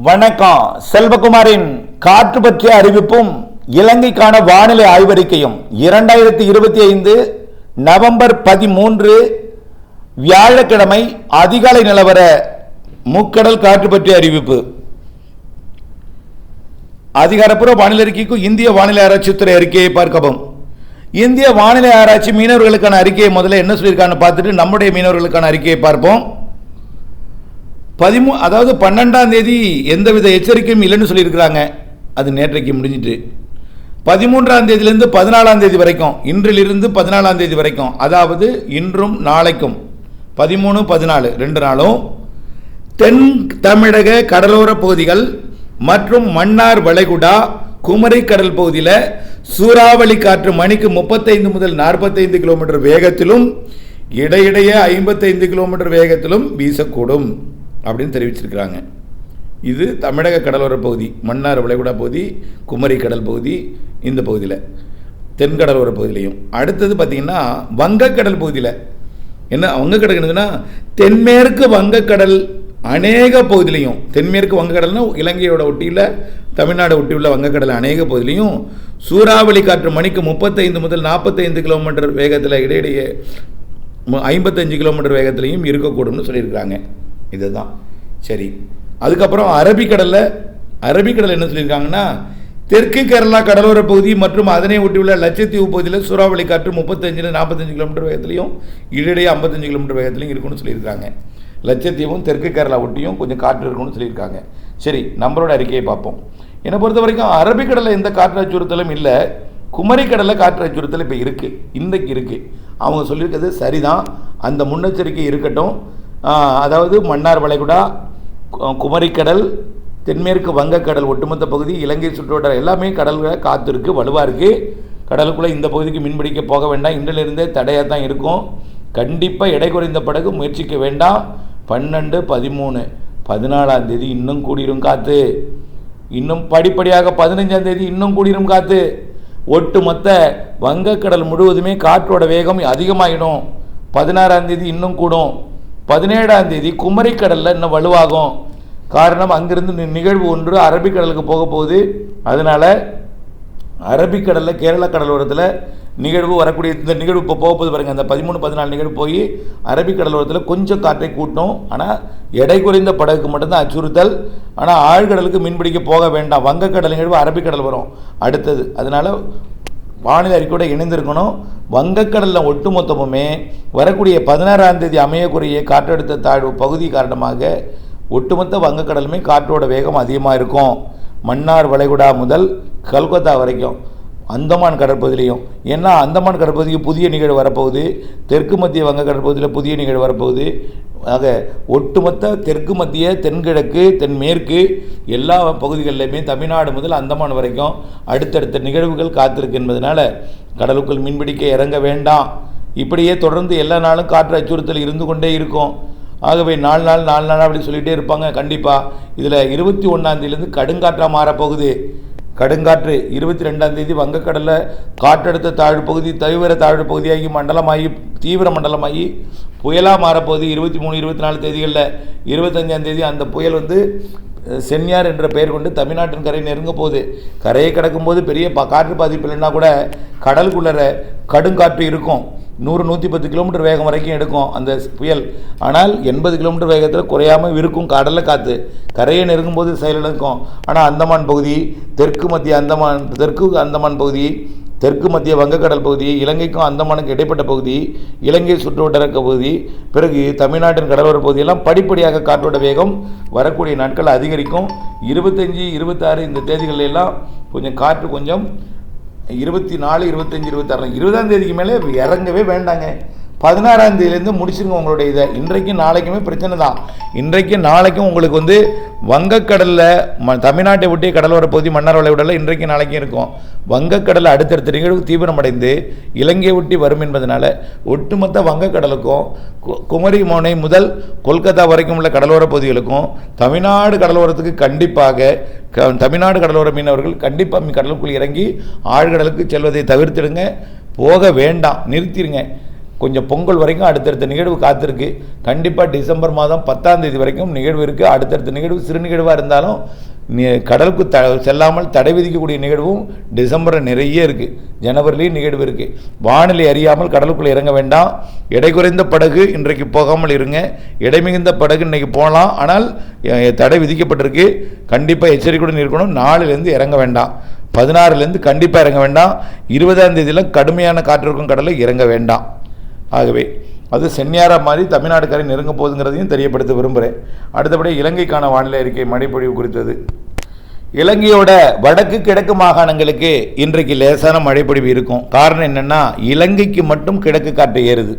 வணக்கம். செல்வகுமாரின் காற்று பற்றிய அறிவிப்பும் இலங்கைக்கான வானிலை ஆய்வறிக்கையும் 2025 நவம்பர் 13 வியாழக்கிழமை அதிகாலை நிலவர முக்கடல் காற்று பற்றிய அறிவிப்பு. அதிகாரப்பூர்வ வானிலை அறிக்கைக்கும் இந்திய வானிலை ஆராய்ச்சித்துறை அறிக்கையை பார்க்கவும். இந்திய வானிலை ஆராய்ச்சி மீனவர்களுக்கான அறிக்கையை முதல்ல என்ன சொல்லியிருக்கான்னு பார்த்துட்டு நம்முடைய மீனவர்களுக்கான அறிக்கையை பார்ப்போம். 12ஆம் தேதி எந்தவித எச்சரிக்கையும் இல்லைன்னு சொல்லியிருக்கிறாங்க. அது நேற்றைக்கு முடிஞ்சிட்டு 13ஆம் தேதியிலிருந்து 14ஆம் தேதி வரைக்கும், இன்றிலிருந்து 14ஆம் தேதி வரைக்கும், அதாவது இன்றும் நாளைக்கும் 13, 14 2 நாளும் தென் தமிழக கடலோர பகுதிகள் மற்றும் மன்னார் வளைகுடா குமரி கடல் பகுதியில் சூறாவளி காற்று மணிக்கு 35 முதல் 45 கிலோமீட்டர் வேகத்திலும் இடையிடையே 55 கிலோமீட்டர் வேகத்திலும் வீசக்கூடும் அப்படின்னு தெரிவிச்சிருக்கிறாங்க. இது தமிழக கடலோர பகுதி, மன்னார் வளைகுடா பகுதி, குமரி கடல் பகுதி, இந்த பகுதியில் தென்கடலோர பகுதியிலையும். அடுத்தது பார்த்திங்கன்னா வங்கக்கடல் பகுதியில் என்ன வங்கக்கடல்னா தென்மேற்கு வங்கக்கடல் அநேக பகுதியிலையும், தென்மேற்கு வங்கக்கடல்னா இலங்கையோட ஒட்டியில் தமிழ்நாடு ஒட்டியுள்ள வங்கக்கடல் அநேக பகுதியிலையும் சூறாவளி காற்று மணிக்கு 35 முதல் 45 கிலோமீட்டர் வேகத்தில் இடையிடையே 55 கிலோமீட்டர் வேகத்திலையும் இருக்கக்கூடும்னு சொல்லியிருக்கிறாங்க. இதுதான் சரி. அதுக்கப்புறம் அரபிக்கடல் என்ன சொல்லியிருக்காங்கன்னா தெற்கு கேரளா கடலோர பகுதி மற்றும் அதனை ஒட்டியுள்ள லட்சத்தீவு பகுதியில் சூறாவளி காற்று 35 45 கிலோமீட்டர் வேகத்திலையும் இடையிடையே 55 கிலோமீட்டர் வேகத்திலையும் இருக்குன்னு சொல்லியிருக்காங்க. லட்சத்தீவும் தெற்கு கேரளா ஒட்டியும் கொஞ்சம் காற்று இருக்குன்னு சொல்லியிருக்காங்க. சரி, நம்மளோட அறிக்கையை பார்ப்போம். என்னை பொறுத்த வரைக்கும் அரபிக்கடலில் எந்த காற்று அச்சுறுத்தலும் இல்லை, குமரி கடலில் காற்று அச்சுறுத்தல் இப்போ இருக்குது, இன்றைக்கு இருக்குது. அவங்க சொல்லியிருக்கிறது சரிதான், அந்த முன்னெச்சரிக்கை இருக்கட்டும். அதாவது மன்னார் வளைகுடா, குமரிக்கடல், தென்மேற்கு வங்கக்கடல் ஒட்டுமொத்த பகுதி, இலங்கை சுற்றுவட்டார எல்லாமே கடல்கள் காற்று இருக்குது, வலுவாக இருக்குது. கடலுக்குள்ளே இந்த பகுதிக்கு மீன்பிடிக்க போக வேண்டாம், இன்றிலிருந்தே தடையாக தான் இருக்கும். கண்டிப்பாக எடை குறைந்த படகு முயற்சிக்க வேண்டாம். 12, 13, 14ஆம் தேதி இன்னும் கூடிரும் காற்று, இன்னும் படிப்படியாக 15ஆம் தேதி இன்னும் கூடிரும் காற்று. ஒட்டுமொத்த வங்கக்கடல் முழுவதுமே காற்றோட வேகம் அதிகமாகிடும். 16ஆம் தேதி இன்னும் கூடும். 17ஆம் தேதி குமரிக்கடலில் இன்னும் வலுவாகும். காரணம், அங்கிருந்து நிகழ்வு ஒன்று அரபிக்கடலுக்கு போக போகுது. அதனால் அரபிக்கடலில் கேரள கடலோரத்தில் நிகழ்வு வரக்கூடிய இந்த நிகழ்வு இப்போ போக போகுது பாருங்கள். அந்த 13, 14 நிகழ்வு போய் அரபிக்கடலோரத்தில் கொஞ்சம் காற்றை கூட்டும். ஆனால் எடை குறைந்த படகுக்கு மட்டும்தான் அச்சுறுத்தல். ஆனால் ஆழ்கடலுக்கு மீன்பிடிக்க போக வேண்டாம். வங்கக்கடல் நிகழ்வு அரபிக்கடல் வரும் அடுத்தது. அதனால் வானிலை அறிக்கையோட இணைந்திருக்கணும். வங்கக்கடலில் ஒட்டுமொத்தமுமே வரக்கூடிய 16ஆம் தேதி அமையக்கூடிய காற்றழுத்த தாழ்வு பகுதி காரணமாக ஒட்டுமொத்த வங்கக்கடலுமே காற்றோட வேகம் அதிகமாக இருக்கும். மன்னார் வளைகுடா முதல் கல்கத்தா வரைக்கும் அந்தமான் கடற்பகுதியிலையும். ஏன்னா அந்தமான் கடற்பகுதிக்கு புதிய நிகழ்வு வரப்போகுது, தெற்கு மத்திய வங்க கடற்பகுதியில் புதிய நிகழ்வு வரப்போகுது. ஆக ஒட்டுமொத்த தெற்கு மத்திய, தென்கிழக்கு, தென்மேற்கு எல்லா பகுதிகளிலுமே தமிழ்நாடு முதல் அந்தமான் வரைக்கும் அடுத்தடுத்த நிகழ்வுகள் காத்திருக்கு என்பதனால கடலுக்குள் மீன்பிடிக்க இறங்க வேண்டாம். இப்படியே தொடர்ந்து எல்லா நாளும் காற்று அச்சுறுத்தல் இருந்து கொண்டே இருக்கும். ஆகவே 4 நாள் அப்படி சொல்லிகிட்டே இருப்பாங்க. கண்டிப்பாக இதில் 21ஆம் தேதியிலேருந்து கடுங்காற்றாக மாறப்போகுது. கடுங்காற்று 22ஆம் தேதி வங்கக்கடலில் காற்றழுத்த தாழ்வு பகுதி தவிர தாழ்வு பகுதியாகி மண்டலமாகி தீவிர மண்டலமாகி புயலாக மாறப்போகுது. 23, 24 தேதிகளில் 25ஆம் தேதி அந்த புயல் சென்யார் என்ற பெயர் கொண்டு தமிழ்நாட்டின் கரையை நெருங்க போகுது. கரையை கடக்கும்போது பெரிய காற்று பாதிப்பு இல்லைன்னா கூட கடலுக்குள்ளே கடுங்காற்று இருக்கும். 100, 110 கிலோமீட்டர் வேகம் வரைக்கும் எடுக்கும் அந்த புயல். ஆனால் 80 கிலோமீட்டர் வேகத்தில் குறையாமல் இருக்கும் கடலில் காற்று. கரையை நெருங்கும் போது செயலிழக்கும். ஆனால் அந்தமான் பகுதி, தெற்கு அந்தமான் பகுதி, தெற்கு மத்திய வங்கக்கடல் பகுதி, இலங்கைக்கும் அந்தமானுக்கு இடைப்பட்ட பகுதி, இலங்கை சுற்றுவட்டார பகுதி, பிறகு தமிழ்நாட்டின் கடலோர பகுதியெல்லாம் படிப்படியாக காற்றோட வேகம் வரக்கூடிய நாட்கள் அதிகரிக்கும். 25, 26 இந்த தேதிகளெல்லாம் கொஞ்சம் காற்று கொஞ்சம் 24, 25, 26 20ஆம் தேதிக்கு மேலே இறங்கவே வேண்டாங்க. 16ஆம் தேதியிலேருந்து முடிச்சிருங்க உங்களுடைய இதை. இன்றைக்கும் நாளைக்குமே பிரச்சனை தான். இன்றைக்கும் நாளைக்கும் உங்களுக்கு வங்கக்கடலில் தமிழ்நாட்டை ஒட்டிய கடலோர பகுதி மன்னார் வளைகுடாவில் இன்றைக்கும் நாளைக்கும் இருக்கும். வங்கக்கடலில் அடுத்தடுத்த நிகழ்வு தீவிரமடைந்து இலங்கை ஒட்டி வரும் என்பதனால ஒட்டுமொத்த வங்கக்கடலுக்கும் குமரி முனை முதல் கொல்கத்தா வரைக்கும் உள்ள கடலோர பகுதிகளுக்கும் தமிழ்நாடு கடலோரத்துக்கு கண்டிப்பாக தமிழ்நாடு கடலோர மீனவர்கள் கண்டிப்பாக கடலுக்குள் இறங்கி ஆழ்கடலுக்கு செல்வதை தவிர்த்திடுங்க. போக வேண்டாம், நிறுத்திடுங்க. கொஞ்சம் பொங்கல் வரைக்கும் அடுத்தடுத்த நிகழ்வு காத்திருக்கு. கண்டிப்பாக டிசம்பர் மாதம் 10ஆம் தேதி வரைக்கும் நிகழ்வு இருக்குது. அடுத்தடுத்த நிகழ்வு சிறு நிகழ்வாக இருந்தாலும் கடலுக்கு செல்லாமல் தடை விதிக்கக்கூடிய நிகழ்வும் டிசம்பரில் நிறைய இருக்குது. ஜனவரிலேயும் நிகழ்வு இருக்குது. வானிலை அறியாமல் கடலுக்குள்ளே இறங்க வேண்டாம். எடை குறைந்த படகு இன்றைக்கு போகாமல் இருங்க. எடை மிகுந்த படகு இன்றைக்கி போகலாம், ஆனால் தடை விதிக்கப்பட்டிருக்கு. கண்டிப்பாக எச்சரிக்கையுடன் இருக்கணும். 4லேருந்து இறங்க வேண்டாம். 16லேருந்து கண்டிப்பாக இறங்க வேண்டாம். 20ஆம் தேதியில் கடுமையான காற்று இருக்கும் கடலில் இறங்க வேண்டாம். ஆகவே அது சென்னியாரா மாதிரி தமிழ்நாடு கரை நெருங்க போகுதுங்கிறதையும் தெரியப்படுத்த விரும்புகிறேன். அடுத்தபடி இலங்கைக்கான வானிலை அறிக்கை மழைப்பொழிவு குறித்தது. இலங்கையோட வடக்கு கிழக்கு மாகாணங்களுக்கு இன்றைக்கு லேசான மழைப்பொழிவு இருக்கும். காரணம் என்னென்னா, இலங்கைக்கு மட்டும் கிழக்கு காற்று ஏறுது.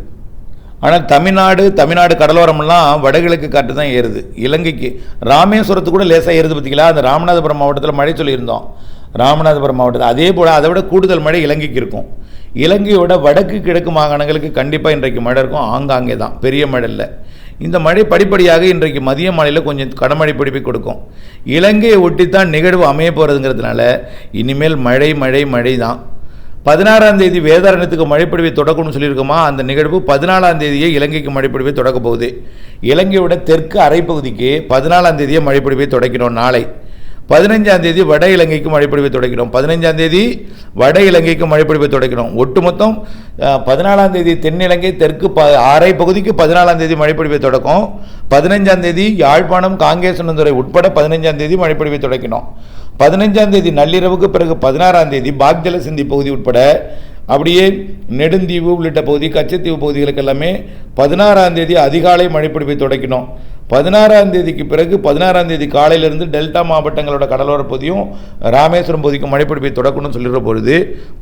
ஆனால் தமிழ்நாடு கடலோரமெல்லாம் வடகிழக்கு காற்று தான் ஏறுது. இலங்கைக்கு ராமேஸ்வரத்துக்கு கூட லேசாக ஏறுது. பார்த்திங்களா, அந்த ராமநாதபுரம் மாவட்டத்தில் மழை சொல்லியிருந்தோம். ராமநாதபுரம் மாவட்டத்தில் அதே போல் அதை விட கூடுதல் மழை இலங்கைக்கு இருக்கும். இலங்கையோட வடக்கு கிழக்கு மாகாணங்களுக்கு கண்டிப்பாக இன்றைக்கு மழை இருக்கும். ஆங்காங்கே தான், பெரிய மழை இல்லை. இந்த மழை படிப்படியாக இன்றைக்கு மதிய மாலையில் கொஞ்சம் கனமழை பிடிப்பை கொடுக்கும். இலங்கையை ஒட்டித்தான் நிகழ்வு அமைய போகிறதுங்கிறதுனால இனிமேல் மழை தான். 16ஆம் தேதி வேதாரண்யத்துக்கு மழைப்பொழிவை தொடக்கணும்னு சொல்லியிருக்கோமா, அந்த நிகழ்வு 14ஆம் தேதியே இலங்கைக்கு மழைப்பொழிவை தொடக்க போகுது. இலங்கையோட தெற்கு அரைப்பகுதிக்கு 14ஆம் தேதியே மழைப்பொழிவை தொடக்கணும். நாளை 15ஆம் தேதி வட இலங்கைக்கு மழைப்பொழிவை தொடக்கிறோம். 15ஆம் தேதி வட இலங்கைக்கு மழைப்பொழிவை தொடக்கிறோம். ஒட்டுமொத்தம் 14ஆம் தேதி தென்னிலங்கை தெற்கு அரை பகுதிக்கு 14ஆம் தேதி மழைப்பொழிவை தொடக்கும். 15ஆம் தேதி யாழ்ப்பாணம் காங்கேசனந்துறை உட்பட 15ஆம் தேதி மழைப்பொழிவை தொடக்கணும். 15ஆம் தேதி நள்ளிரவுக்கு பிறகு 16ஆம் தேதி பாக்ஜல சிந்தி பகுதி உட்பட அப்படியே நெடுந்தீவு உள்ளிட்ட பகுதி, கச்சத்தீவு பகுதிகளுக்கு எல்லாமே 16ஆம் தேதி அதிகாலை மழைப்பொழிவை தொடக்கணும். 16ஆம் தேதிக்கு பிறகு 16ஆம் தேதி காலையிலிருந்து டெல்டா மாவட்டங்களோட கடலோர பகுதியும் ராமேஸ்வரம் பகுதிக்கும் மழைப்பொழிவை தொடக்கணும்னு சொல்லிடுற பொழுது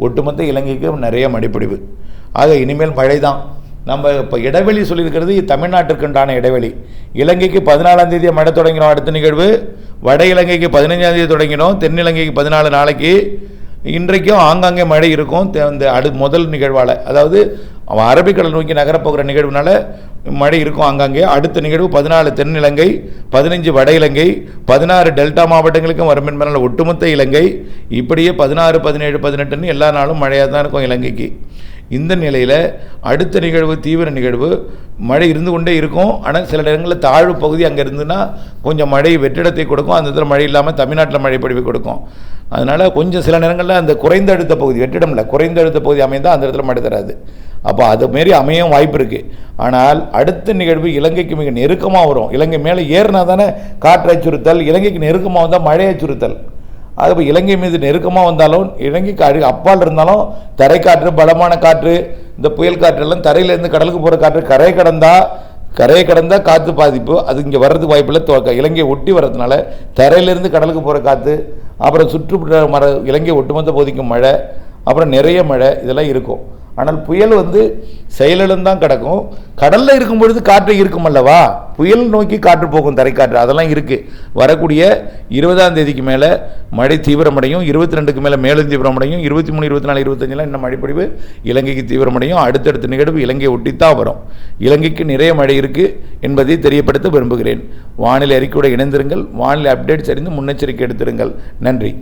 ஒட்டுமொத்த இலங்கைக்கு நிறைய மழைப்பொழிவு. ஆக இனிமேல் மழை தான். நம்ம இப்போ இடைவெளி சொல்லியிருக்கிறது தமிழ்நாட்டிற்குண்டான இடைவெளி. இலங்கைக்கு 14ஆம் தேதி மழை தொடங்கினோம். அடுத்த நிகழ்வு வட இலங்கைக்கு 15ஆம் தேதி தொடங்கினோம். தென்னிலங்கைக்கு 14 நாளைக்கு. இன்றைக்கும் ஆங்காங்கே மழை இருக்கும். இந்த முதல் நிகழ்வால், அதாவது அரபிக்கடல் நோக்கி நகரப்போகிற நிகழ்வுனால மழை இருக்கும் ஆங்காங்கே. அடுத்த நிகழ்வு 14 தென்னிலங்கை, 15 வட இலங்கை, 16 டெல்டா மாவட்டங்களுக்கும் வரும் என்பதனால் ஒட்டுமொத்த இலங்கை. இப்படியே 16, 17, 18 எல்லா நாளும் மழையாக தான் இருக்கும் இலங்கைக்கு. இந்த நிலையில் அடுத்த நிகழ்வு தீவிர நிகழ்வு மழை இருந்து கொண்டே இருக்கும். ஆனால் சில இடங்களில் தாழ்வு பகுதி அங்கே இருந்துன்னா கொஞ்சம் மழை வெற்றிடத்தை கொடுக்கும். அந்த இடத்துல மழை இல்லாமல் தமிழ்நாட்டில் மழை பொழிவு கொடுக்கும். அதனால் கொஞ்சம் சில நேரங்களில் அந்த குறைந்த அழுத்த பகுதி, வெற்றிடம் இல்லை, குறைந்த அழுத்த பகுதி அமைந்தால் அந்த இடத்துல மழை தராது. அப்போ அது மாரி அமையும் வாய்ப்பு இருக்குது. ஆனால் அடுத்த நிகழ்வு இலங்கைக்கு மிக நெருக்கமாக வரும். இலங்கை மேலே ஏறினா தானே காற்று அச்சுறுத்தல், இலங்கைக்கு நெருக்கமாக வந்தால் மழை அச்சுறுத்தல். அது இப்போ இலங்கை மீது நெருக்கமாக வந்தாலும் இலங்கைக்கு அப்பால் இருந்தாலும் தரைக்காற்று, பலமான காற்று, இந்த புயல் காற்றெல்லாம் தரையிலேருந்து கடலுக்கு போகிற காற்று கரையை கடந்தால் காற்று பாதிப்பு. அது இங்கே வர்றதுக்கு வாய்ப்பில்லை. இலங்கையை ஒட்டி வர்றதுனால தரையிலேருந்து கடலுக்கு போகிற காற்று, அப்புறம் சுற்றுப்புற இலங்கை ஒட்டுமொத்த பகுதிக்கும் மழை, அப்புறம் நிறைய மழை, இதெல்லாம் இருக்கும். ஆனால் புயல் செயலிழந்தான் கிடக்கும். கடலில் இருக்கும் பொழுது காற்று இருக்கும் அல்லவா, புயல் நோக்கி காற்று போகும், தரைக்காற்று, அதெல்லாம் இருக்குது. வரக்கூடிய 20ஆம் தேதிக்கு மேலே மழை தீவிரமடையும். 22க்கு மேலே மேலும் தீவிரமடையும். 23, 24, 25 இன்னும் மழைப்பொழிவு இலங்கைக்கு தீவிரமடையும். அடுத்தடுத்த நிகழ்வு இலங்கை ஒட்டித்தான் வரும். இலங்கைக்கு நிறைய மழை இருக்குது என்பதை தெரியப்படுத்த விரும்புகிறேன். வானிலை அறிக்கையோடு இணைந்திருங்கள். வானிலை அப்டேட்ஸ் அறிந்து முன்னெச்சரிக்கை எடுத்திருங்கள். நன்றி.